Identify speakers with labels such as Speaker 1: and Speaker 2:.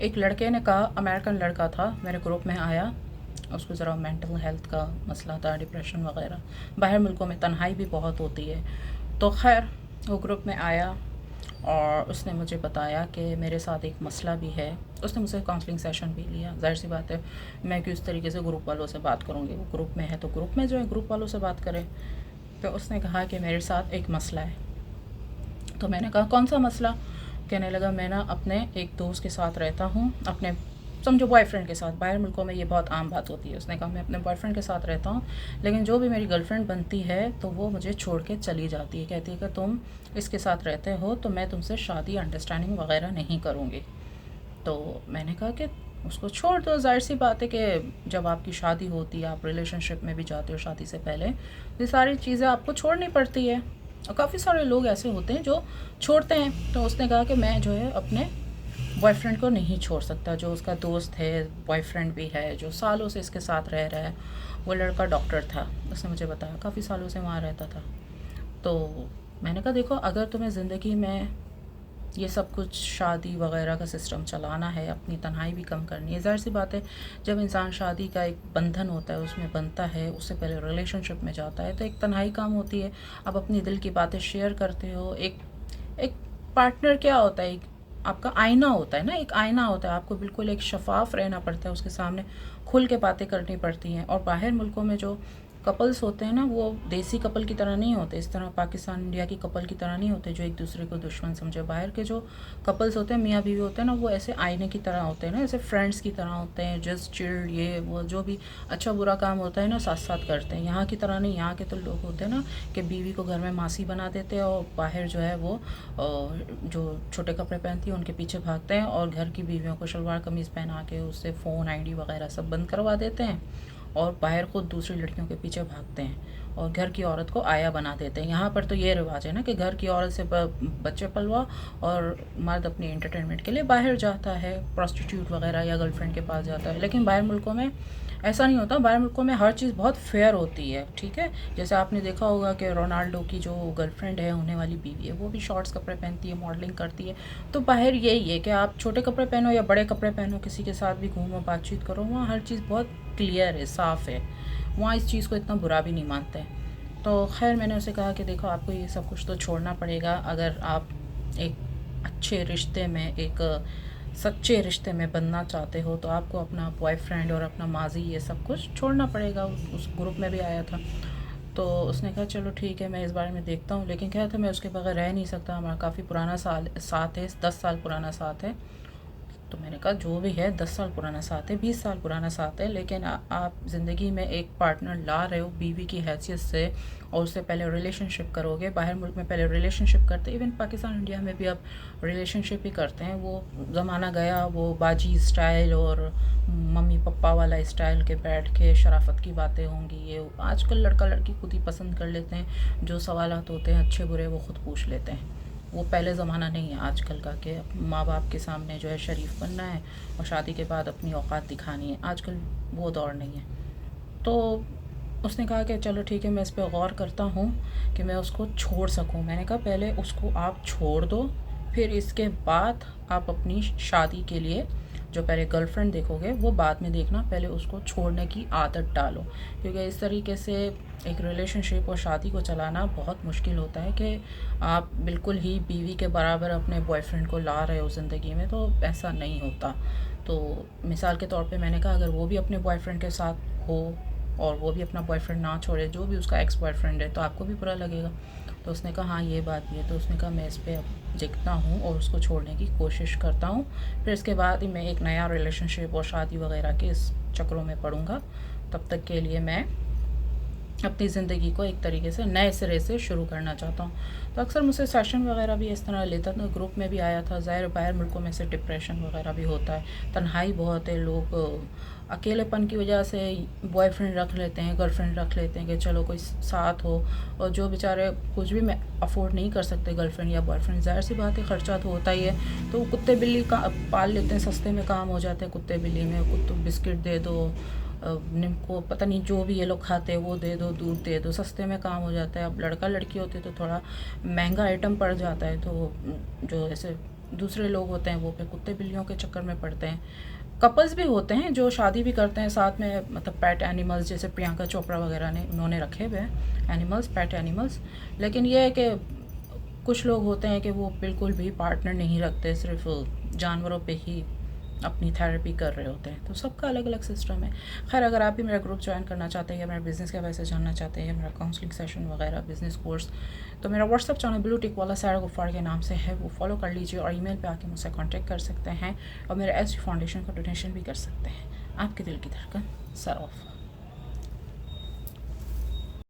Speaker 1: ایک لڑکے نے کہا، امریکن لڑکا تھا، میرے گروپ میں آیا، اس کو ذرا مینٹل ہیلتھ کا مسئلہ تھا، ڈپریشن وغیرہ. باہر ملکوں میں تنہائی بھی بہت ہوتی ہے. تو خیر وہ گروپ میں آیا اور اس نے مجھے بتایا کہ میرے ساتھ ایک مسئلہ بھی ہے. اس نے مجھ سے کاؤنسلنگ سیشن بھی لیا. ظاہر سی بات ہے میں کس طریقے سے گروپ والوں سے بات کروں گی، وہ گروپ میں ہے تو گروپ میں جو ہے گروپ والوں سے بات کرے. تو اس نے کہا کہ میرے ساتھ ایک مسئلہ ہے. تو میں نے کہا کون سا مسئلہ؟ کہنے لگا میں نا اپنے ایک دوست کے ساتھ رہتا ہوں، اپنے سمجھو بوائے فرینڈ کے ساتھ. باہر ملکوں میں یہ بہت عام بات ہوتی ہے. اس نے کہا میں اپنے بوائے فرینڈ کے ساتھ رہتا ہوں، لیکن جو بھی میری گرل فرینڈ بنتی ہے تو وہ مجھے چھوڑ کے چلی جاتی ہے. کہتی ہے کہ تم اس کے ساتھ رہتے ہو تو میں تم سے شادی انڈرسٹینڈنگ وغیرہ نہیں کروں گی. تو میں نے کہا کہ اس کو چھوڑ دو. ظاہر سی بات ہے کہ جب آپ کی شادی ہوتی ہے، آپ ریلیشن شپ میں بھی جاتے ہو شادی سے پہلے، یہ ساری چیزیں آپ کو چھوڑنی پڑتی ہے. اور کافی سارے لوگ ایسے ہوتے ہیں جو چھوڑتے ہیں. تو اس نے کہا کہ میں جو ہے اپنے بوائے فرینڈ کو نہیں چھوڑ سکتا، جو اس کا دوست ہے، بوائے فرینڈ بھی ہے، جو سالوں سے اس کے ساتھ رہ رہا ہے. وہ لڑکا ڈاکٹر تھا، اس نے مجھے بتایا کافی سالوں سے وہاں رہتا تھا. تو میں نے کہا دیکھو اگر تمہیں زندگی میں یہ سب کچھ شادی وغیرہ کا سسٹم چلانا ہے، اپنی تنہائی بھی کم کرنی ہے. ظاہر سی بات ہے جب انسان شادی کا ایک بندھن ہوتا ہے اس میں بنتا ہے، اس سے پہلے ریلیشن شپ میں جاتا ہے تو ایک تنہائی کم ہوتی ہے. آپ اپنی دل کی باتیں شیئر کرتے ہو. ایک پارٹنر کیا ہوتا ہے؟ ایک آپ کا آئینہ ہوتا ہے نا، ایک آئینہ ہوتا ہے. آپ کو بالکل ایک شفاف رہنا پڑتا ہے، اس کے سامنے کھل کے باتیں کرنی پڑتی ہیں. اور باہر ملکوں میں جو کپلس ہوتے ہیں نا، وہ دیسی کپل کی طرح نہیں ہوتے، اس طرح پاکستان انڈیا کی کپل کی طرح نہیں ہوتے جو ایک دوسرے کو دشمن سمجھے. باہر کے جو کپلس ہوتے ہیں، میاں بیوی ہوتے ہیں نا، وہ ایسے آئینے کی طرح ہوتے ہیں نا، ایسے فرینڈس کی طرح ہوتے ہیں. جسٹ چل یہ وہ جو بھی اچھا برا کام ہوتا ہے نا ساتھ ساتھ کرتے ہیں. یہاں کی طرح نہیں. یہاں کے تو لوگ ہوتے ہیں نا کہ بیوی کو گھر میں ماسی بنا دیتے ہیں اور باہر جو ہے وہ جو چھوٹے کپڑے پہنتی ہیں ان کے پیچھے بھاگتے ہیں، اور گھر کی بیویوں کو شلوار قمیض پہنا کے اس سے فون آئی ڈی وغیرہ سب بند کروا دیتے ہیں، اور باہر خود دوسری لڑکیوں کے پیچھے بھاگتے ہیں اور گھر کی عورت کو آیا بنا دیتے ہیں. یہاں پر تو یہ رواج ہے نا کہ گھر کی عورت سے بچے پلوا اور مرد اپنی انٹرٹینمنٹ کے لیے باہر جاتا ہے، پروسٹیٹیوٹ وغیرہ یا گرل فرینڈ کے پاس جاتا ہے. لیکن باہر ملکوں میں ایسا نہیں ہوتا. باہر ملکوں میں ہر چیز بہت فیئر ہوتی ہے. ٹھیک ہے، جیسے آپ نے دیکھا ہوگا کہ رونالڈو کی جو گرل فرینڈ ہے، ہونے والی بیوی ہے، وہ بھی شارٹس کپڑے پہنتی ہے، ماڈلنگ کرتی ہے. تو باہر یہی ہے کہ آپ چھوٹے کپڑے پہنو یا بڑے کپڑے پہنو، کسی کے ساتھ بھی گھومو، بات چیت کرو، وہاں ہر چیز بہت کلیئر ہے، صاف ہے. وہاں اس چیز کو اتنا برا بھی نہیں مانتے. تو خیر میں نے اسے کہا کہ دیکھو آپ کو یہ سب کچھ تو چھوڑنا پڑے گا اگر آپ ایک اچھے رشتے میں، ایک سچے رشتے میں بننا چاہتے ہو، تو آپ کو اپنا بوائے فرینڈ اور اپنا ماضی یہ سب کچھ چھوڑنا پڑے گا. اس گروپ میں بھی آیا تھا. تو اس نے کہا چلو ٹھیک ہے میں اس بارے میں دیکھتا ہوں. لیکن کہا تھا میں اس کے بغیر رہ نہیں سکتا، ہمارا کافی پرانا ساتھ ہے، 10 سال پرانا ساتھ ہے. تو میں نے کہا جو بھی ہے 10 سال پرانا ساتھ ہے، 20 سال پرانا ساتھ ہے، لیکن آپ زندگی میں ایک پارٹنر لا رہے ہو بیوی کی حیثیت سے، اور اس سے پہلے ریلیشن شپ کرو گے. باہر ملک میں پہلے ریلیشن شپ کرتے، ایون پاکستان انڈیا میں بھی اب ریلیشن شپ ہی کرتے ہیں. وہ زمانہ گیا، وہ باجی اسٹائل اور ممی پپا والا اسٹائل کے بیٹھ کے شرافت کی باتیں ہوں گی. یہ آج کل لڑکا لڑکی خود ہی پسند کر لیتے ہیں، جو سوالات ہوتے ہیں اچھے برے وہ خود پوچھ لیتے ہیں. وہ پہلے زمانہ نہیں ہے آج کل کا کہ ماں باپ کے سامنے جو ہے شریف بننا ہے اور شادی کے بعد اپنی اوقات دکھانی ہے. آج کل وہ دور نہیں ہے. تو اس نے کہا کہ چلو ٹھیک ہے میں اس پہ غور کرتا ہوں کہ میں اس کو چھوڑ سکوں. میں نے کہا پہلے اس کو آپ چھوڑ دو، پھر اس کے بعد آپ اپنی شادی کے لیے جو پہلے گرل فرینڈ دیکھو گے وہ بعد میں دیکھنا، پہلے اس کو چھوڑنے کی عادت ڈالو. کیونکہ اس طریقے سے ایک ریلیشن شپ اور شادی کو چلانا بہت مشکل ہوتا ہے کہ آپ بالکل ہی بیوی کے برابر اپنے بوائے فرینڈ کو لا رہے ہو زندگی میں، تو ایسا نہیں ہوتا. تو مثال کے طور پہ میں نے کہا اگر وہ بھی اپنے بوائے فرینڈ کے ساتھ ہو اور وہ بھی اپنا بوائے فرینڈ نہ چھوڑے، جو بھی اس کا ایکس بوائے فرینڈ ہے، تو آپ کو بھی برا لگے گا. تو اس نے کہا ہاں یہ بات بھی ہے. تو اس نے کہا میں اس پہ اب دیکھتا ہوں اور اس کو چھوڑنے کی کوشش کرتا ہوں، پھر اس کے بعد ہی میں ایک نیا ریلیشن شپ اور شادی وغیرہ کے اس چکروں میں پڑوں گا. تب تک کے لیے میں اپنی زندگی کو ایک طریقے سے نئے سرے سے شروع کرنا چاہتا ہوں. تو اکثر مجھ سے سیشن وغیرہ بھی اس طرح لیتا تھا. گروپ میں بھی آیا تھا. ظاہر باہر ملکوں میں سے ڈپریشن وغیرہ بھی ہوتا ہے، تنہائی بہت ہے. لوگ اکیلے پن کی وجہ سے بوائے فرینڈ رکھ لیتے ہیں، گرل فرینڈ رکھ لیتے ہیں کہ چلو کوئی ساتھ ہو. اور جو بیچارے کچھ بھی میں افورڈ نہیں کر سکتے گرل فرینڈ یا بوائے فرینڈ، ظاہر سی بات ہے خرچہ تو ہوتا ہی ہے. تو وہ کتے بلی کا پال لیتے ہیں، سستے میں کام ہو جاتے ہیں. کتے بلی میں بسکٹ دے دو، نم کو پتہ نہیں جو بھی یہ لوگ کھاتے ہیں وہ دے دو، دودھ دے دو، سستے میں کام ہو جاتا ہے. اب لڑکا لڑکی ہوتے تو تھوڑا مہنگا آئٹم پڑ جاتا ہے. تو جو ایسے دوسرے لوگ ہوتے ہیں وہ پھر کتے بلیوں کے چکر میں پڑتے ہیں. کپلز بھی ہوتے ہیں جو شادی بھی کرتے ہیں ساتھ میں, مطلب پیٹ اینیملز, جیسے پریانکا چوپڑا وغیرہ نے انہوں نے رکھے ہوئے ہیں اینیملز, پیٹ اینیملز. لیکن یہ ہے کہ کچھ لوگ ہوتے ہیں کہ وہ بالکل بھی پارٹنر نہیں رکھتے, صرف جانوروں پہ ہی اپنی تھیراپی کر رہے ہوتے ہیں. تو سب کا الگ الگ سسٹم ہے. خیر, اگر آپ بھی میرا گروپ جوائن کرنا چاہتے ہیں یا میرا بزنس کے ویسے جاننا چاہتے ہیں یا میرا کاؤنسلنگ سیشن وغیرہ, بزنس کورس, تو میرا واٹس ایپ چینل بلو ٹک والا سارہ غفار کے نام سے ہے, وہ فالو کر لیجیے اور ای میل پہ آ کے مجھ سے کانٹیکٹ کر سکتے ہیں اور میرے ایس ڈی فاؤنڈیشن کو ڈونیشن بھی کر سکتے ہیں. آپ کے دل کی دھڑکن, سارہ غفار.